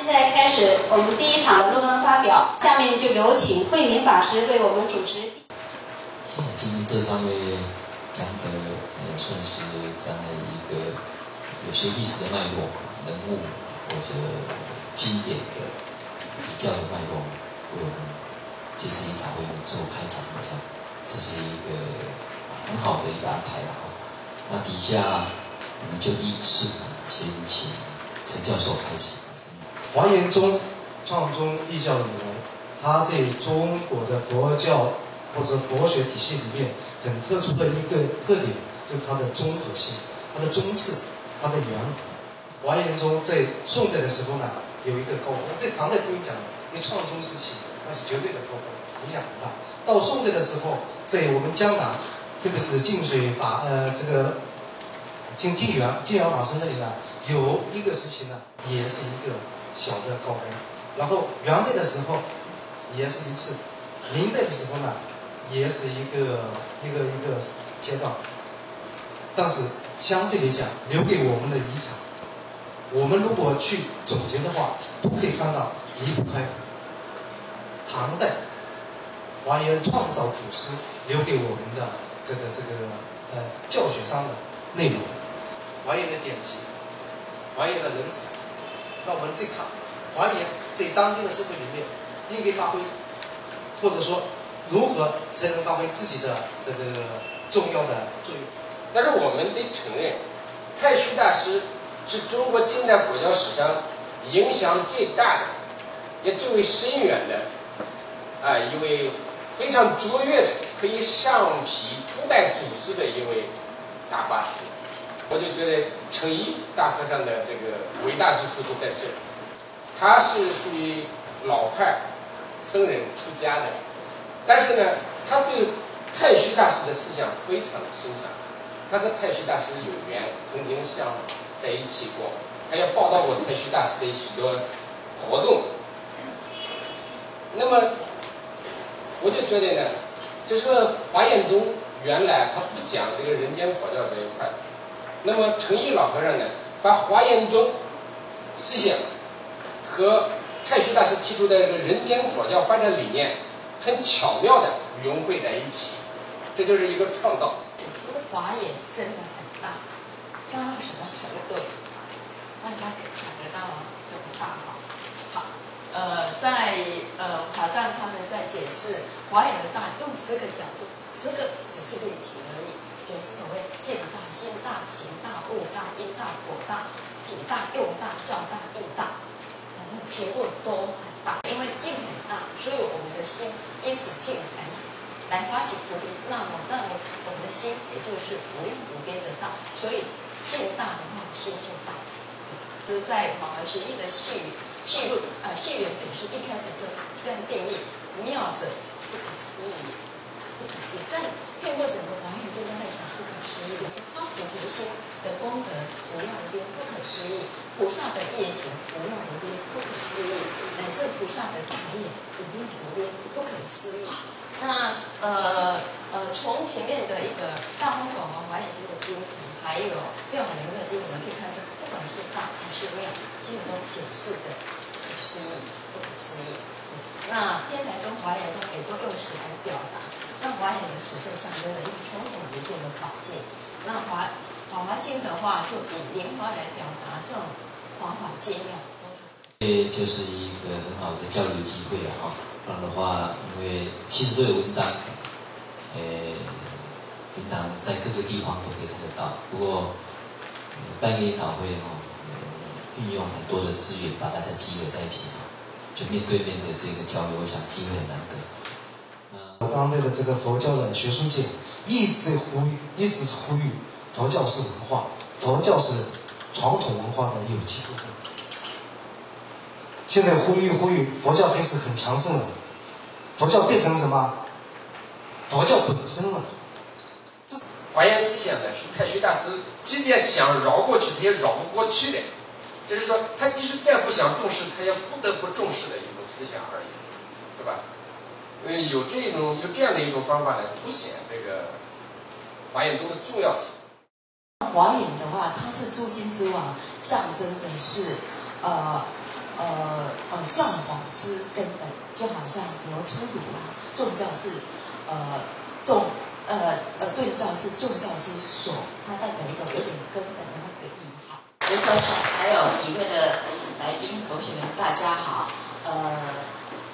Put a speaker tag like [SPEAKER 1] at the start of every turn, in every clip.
[SPEAKER 1] 在开始我们第一场的论文发表，下面就有请慧明法师为我们主持。
[SPEAKER 2] 今天这三位讲的算是在一个有些历史的脉络、人物或者经典的比较的脉络，为我们这次研讨会做开场，我想这是一个很好的一个安排了哈。那底下我们就依次先请陈教授开始。
[SPEAKER 3] 华严宗创宗立教以来，它在中国的佛教或者佛学体系里面很特殊的一个特点，就是它的综合性、它的宗旨、它的源。华严宗在宋代的时候呢，有一个高峰，在唐代不用讲了，因为创宗时期那是绝对的高峰，影响很大。到宋代的时候，在我们江南，特别是净水法净源法师那里呢，有一个时期呢，也是一个小的高峰。然后元代的时候也是一次，明代的时候呢，也是一个阶段。但是相对来讲，留给我们的遗产，我们如果去总结的话，都可以看到离不开唐代华严创造祖师留给我们的这个教学上的内容，华严的典籍，华严的人才。那我们再看华严在当今的社会里面应该发挥，或者说如何才能发挥自己的这个重要的作用。
[SPEAKER 4] 但是我们得承认，太虚大师是中国近代佛教史上影响最大的，也最为深远的一位非常卓越的，可以上批诸代祖师的一位大法师。我就觉得程颐大和尚的这个伟大之处就在这里。他是属于老派僧人出家的，但是呢，他对太虚大师的思想非常的欣赏。他和太虚大师有缘，曾经在一起过，还要报道过太虚大师的许多活动。那么，我就觉得呢，就是华严宗原来他不讲这个人间佛教这一块，那么程颐老和尚呢，把华严宗思想和太虚大师提出的这个人间佛教发展理念，很巧妙的融汇在一起，这就是一个创造。
[SPEAKER 5] 华严真的很大，刚刚什么排队，大家可以想得到这个大好。好，在法藏他们在解释华严的大，用10个角度，10个只是略提而已，就是所谓见大、心大、行大、悟大、因大、果大、体大、用大、教大、义大，反正结论都很大。因为境很大，所以我们的心因此境来发起菩提，那么我们的心也就是无量无边的大，所以境大的话，心就大。是在广而学义的序论序言本书一开始就这样定义：妙者不可思议，不可思议。在遍过整个华严经都在讲不可思议的发菩提心的功德无量无边，不可思议；菩萨的业行无量无边，不可思议；乃至菩萨的大业无量无边，不可思议。那从前面的一个大方广华华严经的经题，还有妙法莲的经，我们可以看出，不管是大还是妙，基本都显示的不可思议，不可思议。那天台宗、华严宗也都用史来表达，那华严的史就象征了一个从统无尽的法界。那华经的话，就以莲花来表达这种法法皆妙。
[SPEAKER 2] 就是一个很好的交流机会了哈。不然的话，因为其实都有文章，平常在各个地方都可以看得到。不过，办个研讨会运用很多的资源把大家集合在一起，就面对面的这个交流，我想机会很难得。
[SPEAKER 3] 当代的这个佛教的学术界一直呼吁佛教是文化，佛教是传统文化的有机部分。现在呼吁佛教开始很强盛了，佛教变成什么？佛教本身了。
[SPEAKER 4] 华严思想呢，是太虚大师即便想绕过去，他也绕不过去的。就是说，他即使再不想重视，他也不得不重视的一种思想而已，对吧？有这样的一种方法来凸显这个华严宗的重要性。
[SPEAKER 5] 华严的话，它是诸经之王，象征的是教法之根本，就好像罗出儒啊，众教是顿教是众教之首，它代表一个有点根本的那个意涵。刘教授，还有几位的来宾同学们，大家好。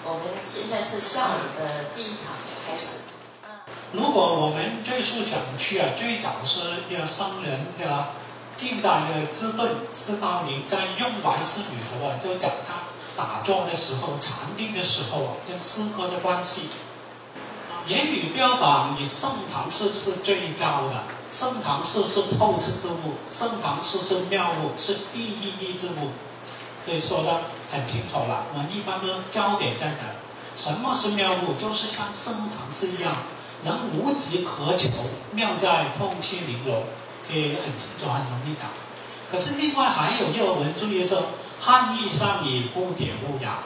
[SPEAKER 5] 我们现在是下午的第一场开始。
[SPEAKER 6] 如果我们追溯讲去啊，最早是要商人的近代的资本斯大林在《用白诗》里头啊，就讲他打坐的时候、禅定的时候啊，跟诗歌的关系。言语标榜以盛唐诗是最高的，盛唐诗是透彻之物，盛唐诗是妙物，是第一义之物，可以说的很清楚了。我们一般都焦点在这，什么是妙物？就是像盛唐诗一样，能无极可求，妙在痛切玲珑，可以很清楚、很容易讲。可是另外还有一个文注意说，汉译上以不解物雅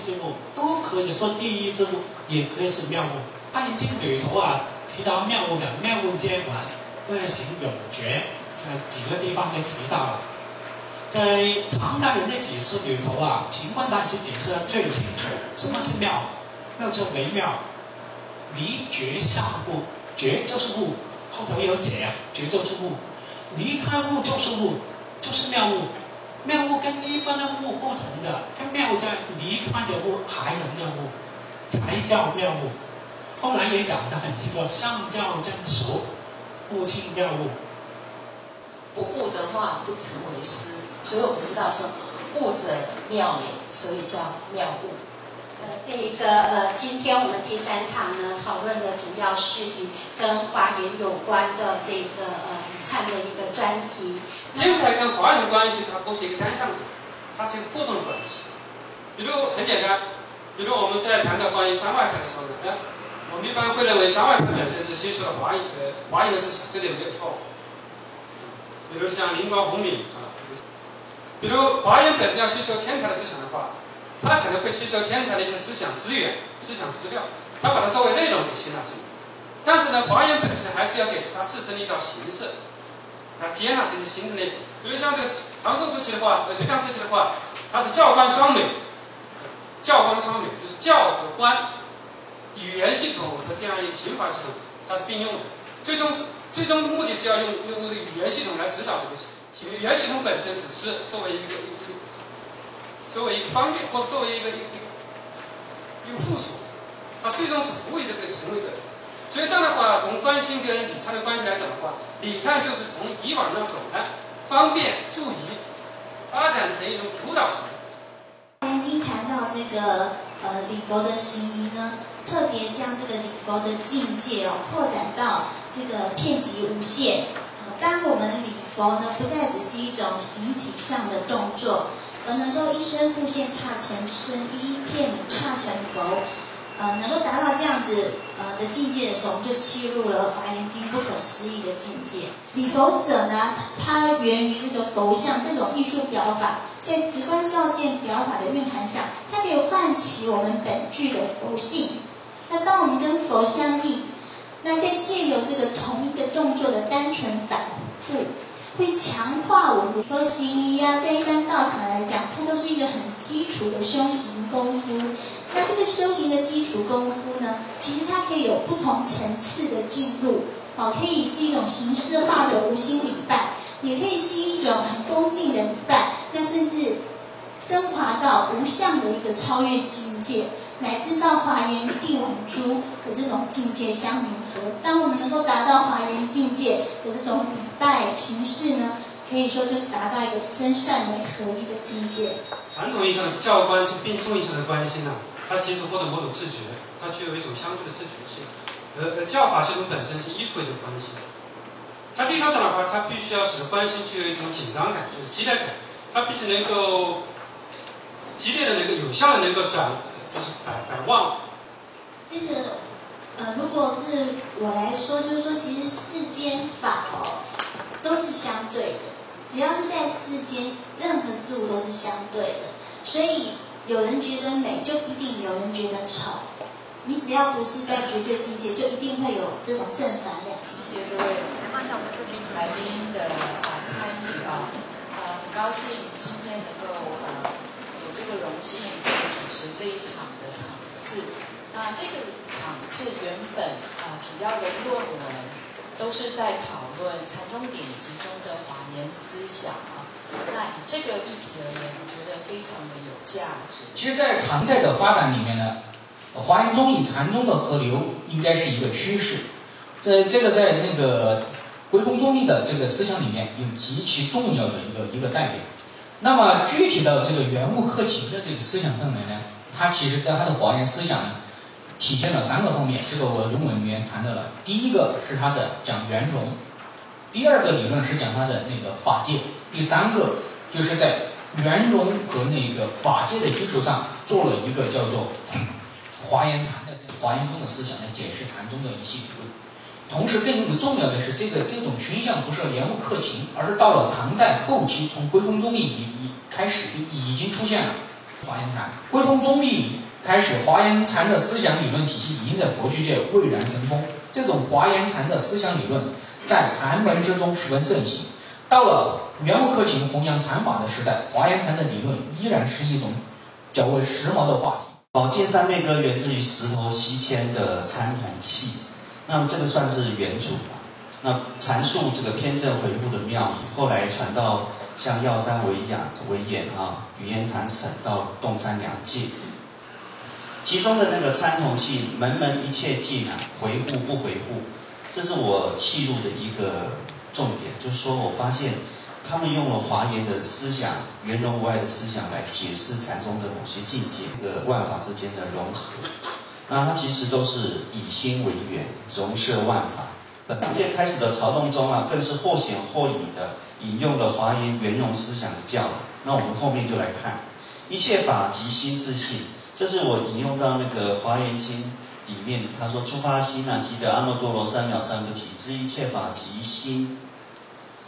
[SPEAKER 6] 之物，都可以说第一之物，也可以是妙物。《汉经》里头啊提到妙物的，妙物皆完，恶行永绝，几个地方都提到了。在唐代人的解释里头啊，秦观大师解释的最清楚，什么是妙？妙就微妙，离觉相物，觉就是物，后头有解啊，觉就是物，离开物就是物，就是妙物。妙物跟一般的物不同的，它妙在离开的物还能叫物，才叫妙物。后来也讲得很清楚，上教真俗，物尽妙物。
[SPEAKER 5] 不悟的话不成为诗，所以我们知道说悟者妙也，所以叫妙悟。
[SPEAKER 1] 今天我们第三场呢，讨论的主要是以跟华严有关的李灿的一个专题。
[SPEAKER 7] 天台跟华严的关系，它不是一个单向的，它是一个互动的关系。比如很简单，比如我们在谈到关于三外派的时候呢，我们一般会认为三外派本身是吸收了华严的思想，这点没有错误。比如像灵光弘明啊，比如华严本身要吸收天台的思想的话，它可能会吸收天台的一些思想资源、思想资料，它把它作为内容给吸纳进来。但是呢，华严本身还是要给出它自身的一道形式，来接纳这些新的内容。比如像这个唐宋时期的话，隋唐时期的话，它是教官双美，教官双美就是教和官。语言系统和这样一个刑法系统，它是并用的。最终的目的是要用语言系统来指导这个事。语言系统本身只是作为一个方便，或者作为一个附属，它最终是服务于这个行为者。所以这样的话，从关心跟李灿的关系来讲的话，李灿就是从以往那种的方便助仪，发展成一种主导型。
[SPEAKER 8] 曾经谈到这个礼佛的行仪呢，特别将这个礼佛的境界扩展到这个遍及无限。当我们礼佛呢，不再只是一种形体上的动作，而能够一身复现刹成身，一片礼刹成佛，能够达到这样子的境界的时候，我们就切入了《华严经》不可思议的境界。礼佛者呢，它源于这个佛像这种艺术表法，在直观照见表法的蕴含下，它可以唤起我们本具的佛性。那当我们跟佛相应，那在借由这个同一个动作的单纯反复，会强化我们的佛行仪啊。在一般道场来讲，它都是一个很基础的修行功夫。那这个修行的基础功夫呢，其实它可以有不同层次的进入，可以是一种形式化的无心礼拜，也可以是一种很恭敬的礼拜，那甚至升华到无相的一个超越境界，乃至到华严帝王珠的这种境界相弥合。当我们能够达到华严境界的这种礼拜形式呢，可以说就是达到一个真善美合一的境界。
[SPEAKER 7] 传统意义上的教官就并重意义上的关心呢，它其实获得某种自觉，它具有一种相对的自觉性。教法系统本身是依附一种关心，它经常讲的话，它必须要使得关心具有一种紧张感，就是期待感，它必须能够激烈的能够有效的能够就是百望。
[SPEAKER 8] 这个如果是我来说，就是说，其实世间法都是相对的，只要是在世间，任何事物都是相对的。所以有人觉得美，就一定有人觉得丑。你只要不是在绝对境界，就一定会有这种正反两极。
[SPEAKER 5] 谢谢各位来宾的参与很高兴今天能够有这个荣幸可以主持这一场的场次。那这个场次原本主要的论文都是在讨论禅宗典籍中的华严思想那以这个议题而言，我觉得非常的有价值。
[SPEAKER 9] 其实，在唐代的发展里面呢，华严宗与禅宗的合流应该是一个趋势。这个在那个归宗宗义的这个思想里面有极其重要的一个代表。那么具体到这个圆悟克勤的这个思想上面呢，它其实跟它的华严思想呢，体现了3个方面。这个我论文里面谈到了。第一个是它的讲圆融，第二个理论是讲它的那个法界，第3个就是在圆融和那个法界的基础上做了一个叫做华严禅的华严宗的思想来解释禅宗的一些理论。同时更重要的是，这种倾向不是圆悟克勤，而是到了唐代后期，从归宗宗义开始就已经出现了华严禅。归宗宗义开始，华严禅的思想理论体系已经在佛学界蔚然成风。这种华严禅的思想理论在禅门之中十分盛行。到了圆悟克勤弘扬禅法的时代，华严禅的理论依然是一种较为时髦的话题。
[SPEAKER 10] 宝镜三昧歌源自于石头西迁的参同器，那么这个算是原主吧。那阐述这个偏正回悟的妙义，后来传到像药山惟演云烟坛城到洞山良界。其中的那个参同器，门门一切尽回悟不回悟，这是我记录的一个重点，就是说我发现他们用了华严的思想、圆融无碍的思想来解释禅宗的某些境界，这个万法之间的融合。那它其实都是以心为源，融摄万法。本届开始的曹洞宗更是或显或隐的引用了华严圆融思想的教理。那我们后面就来看，一切法即心自性，这是我引用到那个华严经里面，他说出发心即得阿耨多罗三藐三菩提，知一切法即心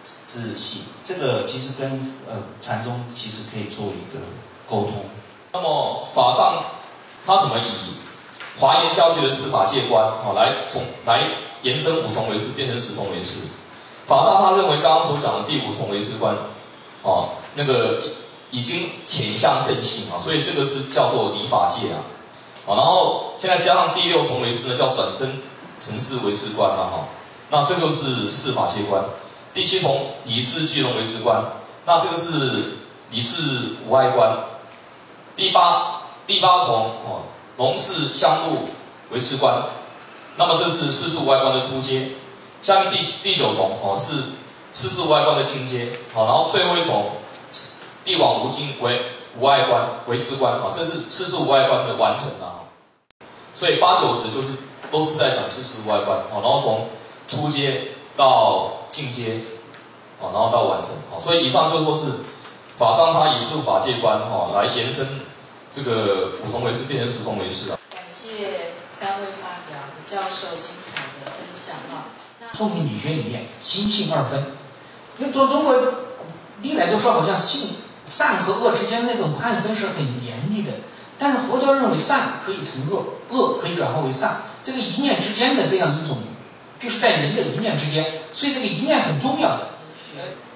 [SPEAKER 10] 自性。这个其实跟禅宗其实可以做一个沟通。
[SPEAKER 11] 那么法上他怎么以华严教学的四法界观来延伸5重唯识变成10重唯识？法上他认为刚刚所讲的第5重唯识观那个已经潜向圣性所以这个是叫做离法界然后现在加上第6重唯识呢，叫转生成事唯识观那这就是4法界观。第7重理事聚融唯识观，那这个是理事无碍观。第八重龙氏相入唯识观，那么这是世事无碍观的初阶。下面第9重是世事无碍观的进阶然后最后一重地往无尽为无碍观唯识观这是世事无碍观的完成所以8、9、10就是都是在讲世事无碍观然后从初阶到进阶然后到完成所以以上就说是法上它以4法界观来延伸这个5重唯识变成10重唯识
[SPEAKER 5] 感谢3位发表教授精彩的分享
[SPEAKER 9] 说明理学里面心性2分，因为中国历来都说好像善和恶之间那种判分是很严厉的，但是佛教认为善可以成恶，恶可以转化为善，这个一念之间的这样一种，就是在人的一念之间，所以这个一念很重要的。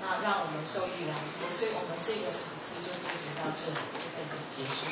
[SPEAKER 5] 那让我们受益良多，所以我们这个场次就进行到这里，就在这里结束。